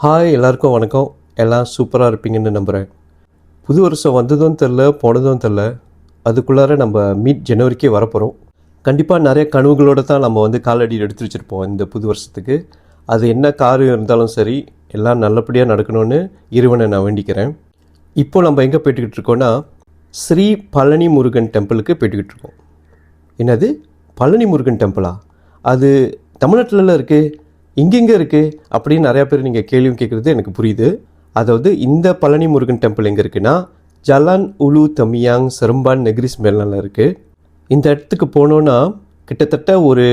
Hi எல்லாருக்கும் வணக்கம். எல்லாம் சூப்பராக இருப்பீங்கன்னு நம்புகிறேன். புது வருஷம் வந்ததும் தெரில, போனதும் தெரில. அதுக்குள்ளார நம்ம ஜனவரிக்கே வரப்போகிறோம். கண்டிப்பாக நிறைய கனவுகளோடு தான் நம்ம காலடி எடுத்து வச்சுருப்போம் இந்த புது வருஷத்துக்கு. அது என்ன காரியம் இருந்தாலும் சரி, எல்லாம் நல்லபடியாக நடக்கணும்னு இறைவனை நான் வேண்டிக்கிறேன். இப்போது நம்ம எங்கே போய்ட்டுக்கிட்டு இருக்கோன்னா, ஸ்ரீ பழனி முருகன் டெம்பிளுக்கு போய்ட்டுக்கிட்டு இருக்கோம். என்னது பழனி முருகன் டெம்பிளா? அது தமிழ்நாட்டிலலாம் இருக்குது, இங்கெங்கே இருக்குது அப்படின்னு நிறையா பேர் நீங்கள் கேள்வியும் கேட்குறது எனக்கு புரியுது. அதாவது இந்த பழனி முருகன் டெம்பிள் எங்கே இருக்குன்னா, ஜலான் உலு தமியாங் செரம்பான் நெக்ரிஸ் மேலால் இருக்குது. இந்த இடத்துக்கு போனோன்னா கிட்டத்தட்ட ஒரு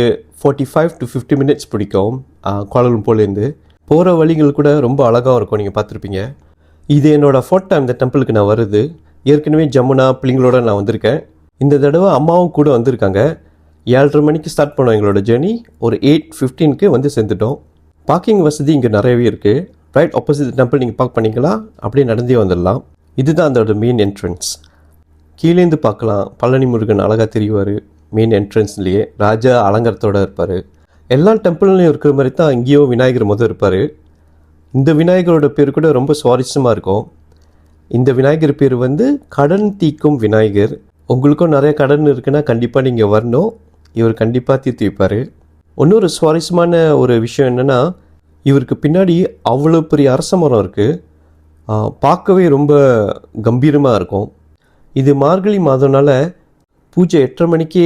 45 to 50 minutes பிடிக்கும் கோலாலம்பூர்லேருந்து. போகிற வழிகள் கூட ரொம்ப அழகாக இருக்கும், நீங்கள் பார்த்துருப்பீங்க. இது என்னோடய ஃபோர்த் டைம் இந்த டெம்பிளுக்கு நான் வருது. ஏற்கனவே ஜமுனா பிள்ளைங்களோட நான் வந்திருக்கேன். இந்த தடவை அம்மாவும் கூட வந்திருக்காங்க. 7:30 மணிக்கு ஸ்டார்ட் பண்ணோம் எங்களோட ஜேர்னி. ஒரு 8:15 சேர்ந்துட்டோம். பார்க்கிங் வசதி இங்கே நிறையவே இருக்குது. ரைட் ஆப்போசிட் டெம்பிள் நீங்கள் பார்க் பண்ணிக்கலாம், அப்படியே நடந்தே வந்துடலாம். இதுதான் அதோட மெயின் என்ட்ரன்ஸ். கீழேருந்து பார்க்கலாம், பழனி முருகன் அழகாக தெரிவார். மெயின் என்ட்ரன்ஸ்லேயே ராஜா அலங்காரத்தோடு இருப்பார். எல்லா டெம்பிள்லையும் இருக்கிற மாதிரி தான் இங்கேயும் விநாயகர் இருப்பார். இந்த விநாயகரோட பேர் கூட ரொம்ப சுவாரஸ்யமாக இருக்கும். இந்த விநாயகர் பேர் கடன் தீக்கும் விநாயகர். உங்களுக்கும் நிறைய கடன் இருக்குன்னா கண்டிப்பாக நீங்கள் வரணும். இவர் கண்டிப்பாக தீர்த்து வைப்பார். இன்னொரு சுவாரஸ்யமான ஒரு விஷயம் என்னென்னா, இவருக்கு பின்னாடி அவ்வளோ பெரிய அரச மரம் இருக்குது. பார்க்கவே ரொம்ப கம்பீரமாக இருக்கும். இது மார்கழி மாதம்னால பூஜை 8:30 மணிக்கே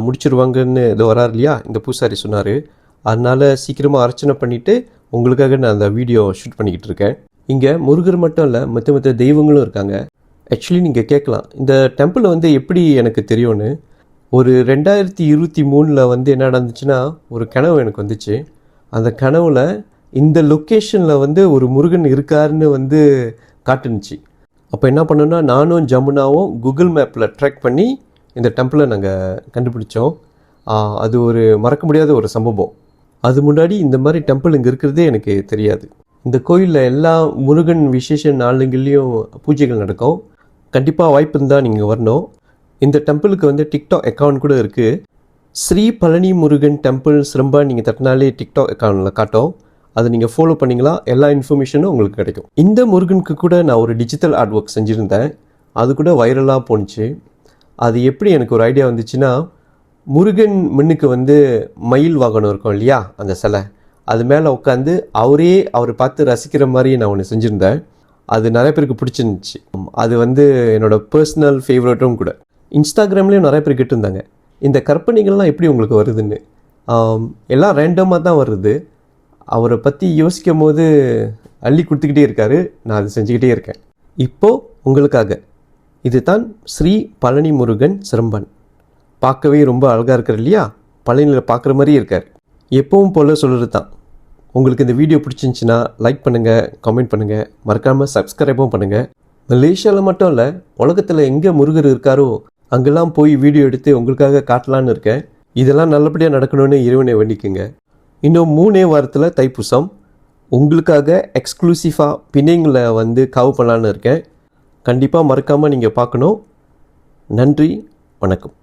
முடிச்சிருவாங்கன்னு இது வரார் இல்லையா, இந்த பூசாரி சொன்னார். அதனால் சீக்கிரமாக அர்ச்சனை பண்ணிவிட்டு உங்களுக்காக நான் அந்த வீடியோ ஷூட் பண்ணிக்கிட்டு இருக்கேன். இங்கே முருகர் மட்டும் இல்லை, மற்ற தெய்வங்களும் இருக்காங்க. ஆக்சுவலி நீங்கள் கேட்கலாம், இந்த டெம்பிள் எப்படி எனக்கு தெரியும்னு. ஒரு 2023 என்ன நடந்துச்சுன்னா, ஒரு கனவு எனக்கு வந்துச்சு. அந்த கனவில் இந்த லொக்கேஷனில் ஒரு முருகன் இருக்காருன்னு காட்டுனுச்சு. அப்போ என்ன பண்ணோன்னா, நானும் ஜமுனாவும் கூகுள் மேப்பில் ட்ராக் பண்ணி இந்த டெம்பிளை நாங்கள் கண்டுபிடிச்சோம். அது ஒரு மறக்க முடியாத ஒரு சம்பவம். அது முன்னாடி இந்த மாதிரி டெம்பிள் இங்கே இருக்கிறதே எனக்கு தெரியாது. இந்த கோயிலில் எல்லா முருகன் விசேஷ நாளுங்கள்லேயும் பூஜைகள் நடக்கும். கண்டிப்பாக வாய்ப்பு இருந்தால் நீங்கள் வரணும். இந்த டெம்பிளுக்கு டிக்டாக் அக்கௌண்ட் கூட இருக்குது. ஸ்ரீ பழனி முருகன் டெம்பிள் சிரம்பா நீங்கள் தட்டினாலே டிக்டாக் அக்கௌண்ட்டில் காட்டும். அதை நீங்கள் ஃபாலோ பண்ணிங்களா, எல்லா இன்ஃபர்மேஷனும் உங்களுக்கு கிடைக்கும். இந்த முருகனுக்கு கூட நான் ஒரு டிஜிட்டல் ஆர்ட் ஒர்க் செஞ்சுருந்தேன். அது கூட வைரலாக போணுச்சு. அது எப்படி எனக்கு ஒரு ஐடியா வந்துச்சுன்னா, முருகன் முன்னுக்கு மயில் வாகனம் இருக்கும் இல்லையா, அந்த சிலை, அது மேலே உட்காந்து அவரை பார்த்து ரசிக்கிற மாதிரி நான் ஒன்று செஞ்சுருந்தேன். அது நிறைய பேருக்கு பிடிச்சிருந்துச்சு. அது என்னோடய பர்சனல் ஃபேவரட்டும் கூட. இன்ஸ்டாகிராம்லேயும் நிறைய பேர் கேட்டிருந்தாங்க, இந்த கற்பனைகள்லாம் எப்படி உங்களுக்கு வருதுன்னு. எல்லாம் ரேண்டமாக தான் வருது. அவரை பற்றி யோசிக்கும் போது அள்ளி கொடுத்துக்கிட்டே இருக்காரு. நான் அதை செஞ்சுக்கிட்டே இருக்கேன். இப்போது உங்களுக்காக இது தான் ஸ்ரீ பழனி முருகன் சிரம்பன். பார்க்கவே ரொம்ப அழகாக இருக்கார் இல்லையா, பழனியில் பார்க்குற மாதிரியே இருக்கார். எப்பவும் போல் சொல்கிறது தான். உங்களுக்கு இந்த வீடியோ பிடிச்சிருந்துச்சின்னா லைக் பண்ணுங்கள், கமெண்ட் பண்ணுங்கள், மறக்காமல் சப்ஸ்கிரைபும் பண்ணுங்கள். மலேசியாவில் மட்டும் இல்லை, உலகத்தில் எங்கே முருகர் இருக்காரோ அங்கெல்லாம் போய் வீடியோ எடுத்து உங்களுக்காக காட்டலான்னு இருக்கேன். இதெல்லாம் நல்லபடியாக நடக்கணும்னு இறைவனை வேண்டிக்குங்க. இன்னும் 3 வாரத்தில் தைப்பூசம். உங்களுக்காக எக்ஸ்க்ளூசிவாக பிணைங்களை கவு பண்ணலான்னு இருக்கேன். கண்டிப்பாக மறக்காமல் நீங்கள் பார்க்கணும். நன்றி, வணக்கம்.